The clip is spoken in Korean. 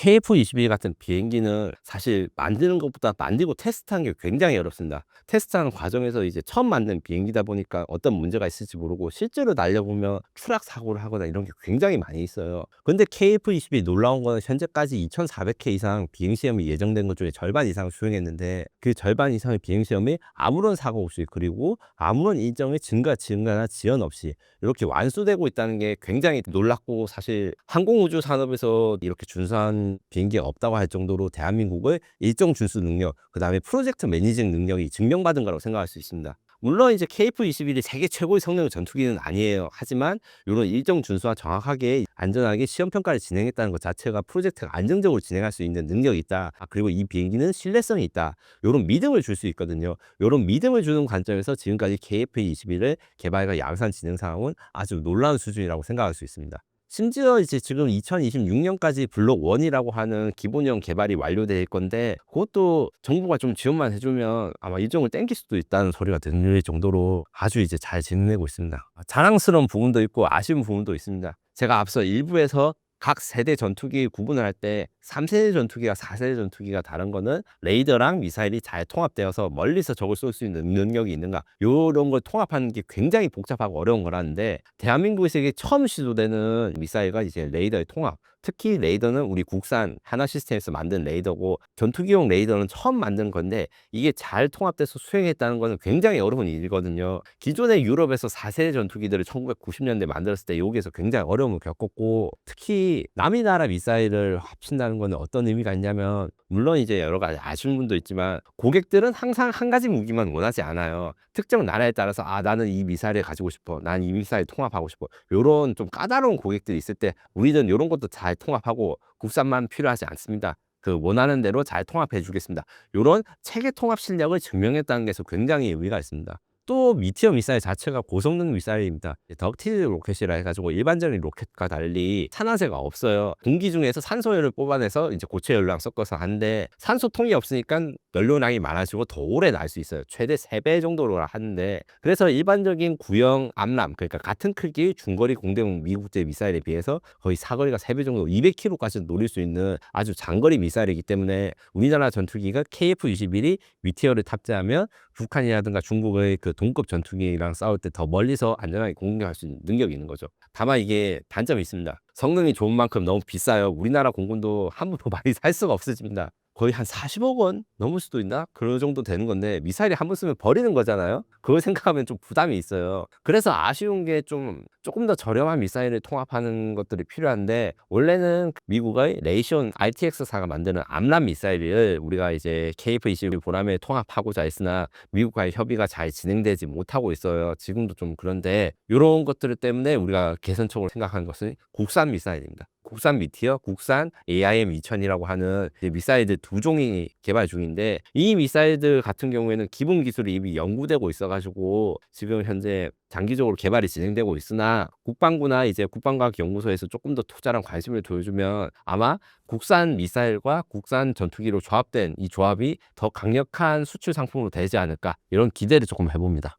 KF-21 같은 비행기는 사실 만드는 것보다 만들고 테스트하는 게 굉장히 어렵습니다. 테스트하는 과정에서 이제 처음 만든 비행기다 보니까 어떤 문제가 있을지 모르고 실제로 날려보면 추락 사고를 하거나 이런 게 굉장히 많이 있어요. 근데 KF-21 놀라운 거는 현재까지 2,400회 이상 비행 시험이 예정된 것 중에 절반 이상을 수행했는데, 그 절반 이상의 비행 시험이 아무런 사고 없이, 그리고 아무런 일정의 증가나 지연 없이 이렇게 완수되고 있다는 게 굉장히 놀랍고, 사실 항공우주 산업에서 이렇게 준수한 비행기가 없다고 할 정도로 대한민국의 일정 준수 능력, 그다음에 프로젝트 매니징 능력이 증명받은 거라고 생각할 수 있습니다. 물론 이제 KF-21이 세계 최고의 성능의 전투기는 아니에요. 하지만 이런 일정 준수와 정확하게 안전하게 시험 평가를 진행했다는 것 자체가 프로젝트가 안정적으로 진행할 수 있는 능력이 있다. 그리고 이 비행기는 신뢰성이 있다. 이런 믿음을 줄 수 있거든요. 이런 믿음을 주는 관점에서 지금까지 KF-21의 개발과 양산 진행 상황은 아주 놀라운 수준이라고 생각할 수 있습니다. 심지어 이제 지금 2026년까지 블록 1이라고 하는 기본형 개발이 완료될 건데, 그것도 정부가 좀 지원만 해주면 아마 일정을 땡길 수도 있다는 소리가 들릴 정도로 아주 이제 잘 진행되고 있습니다. 자랑스러운 부분도 있고 아쉬운 부분도 있습니다. 제가 앞서 일부에서 각 세대 전투기 구분을 할 때 3세대 전투기와 4세대 전투기가 다른 거는 레이더랑 미사일이 잘 통합되어서 멀리서 적을 쏠 수 있는 능력이 있는가, 요런 걸 통합하는 게 굉장히 복잡하고 어려운 거라는데, 대한민국에서 이게 처음 시도되는 미사일과 이제 레이더의 통합, 특히 레이더는 우리 국산 하나 시스템에서 만든 레이더고 전투기용 레이더는 처음 만든 건데, 이게 잘 통합돼서 수행했다는 것은 굉장히 어려운 일이거든요. 기존의 유럽에서 4세대 전투기들을 1990년대 만들었을 때 여기에서 굉장히 어려움을 겪었고, 특히 남이 나라 미사일을 합친다는 것은 어떤 의미가 있냐면, 물론 이제 여러 가지 아쉬운 분도 있지만 고객들은 항상 한 가지 무기만 원하지 않아요. 특정 나라에 따라서 나는 이 미사일을 가지고 싶어, 난 이 미사일 통합하고 싶어, 요런 좀 까다로운 고객들이 있을 때 우리는 요런 것도 잘 통합하고 국산만 필요하지 않습니다. 그 원하는 대로 잘 통합해 주겠습니다. 요런 체계 통합 실력을 증명했다는 게서 굉장히 의미가 있습니다. 또 미티어 미사일 자체가 고성능 미사일입니다. 덕티드 로켓이라 해가지고 일반적인 로켓과 달리 산화제가 없어요. 공기 중에서 산소열을 뽑아내서 이제 고체 연료랑 섞어서 하는데, 산소통이 없으니까 연료량이 많아지고 더 오래 날 수 있어요. 최대 3배 정도로 하는데, 그래서 일반적인 구형 암람, 그러니까 같은 크기의 중거리 공대공 미국제 미사일에 비해서 거의 사거리가 3배 정도, 200km까지 노릴 수 있는 아주 장거리 미사일이기 때문에 우리나라 전투기가 KF-21이 미티어를 탑재하면 북한이라든가 중국의 그 동급 전투기랑 싸울 때 더 멀리서 안전하게 공격할 수 있는 능력이 있는 거죠. 다만 이게 단점이 있습니다. 성능이 좋은 만큼 너무 비싸요. 우리나라 공군도 함부로 많이 살 수가 없어집니다. 거의 한 40억 원 넘을 수도 있나? 그 정도 되는 건데, 미사일이 한 번 쓰면 버리는 거잖아요. 그걸 생각하면 좀 부담이 있어요. 그래서 아쉬운 게 조금 더 저렴한 미사일을 통합하는 것들이 필요한데, 원래는 미국의 레이션 RTX사가 만드는 암람 미사일을 우리가 이제 KF-21 보람에 통합하고자 했으나 미국과의 협의가 잘 진행되지 못하고 있어요. 지금도 좀 그런데, 이런 것들 때문에 우리가 개선책으로 생각한 것은 국산 미사일입니다. 국산 미티어, 국산 AIM-2000이라고 하는 미사일들 두 종이 개발 중인데, 이 미사일들 같은 경우에는 기본 기술이 이미 연구되고 있어가지고 지금 현재 장기적으로 개발이 진행되고 있으나, 국방부나 이제 국방과학연구소에서 조금 더 투자랑 관심을 보여주면 아마 국산 미사일과 국산 전투기로 조합된 이 조합이 더 강력한 수출 상품으로 되지 않을까, 이런 기대를 조금 해봅니다.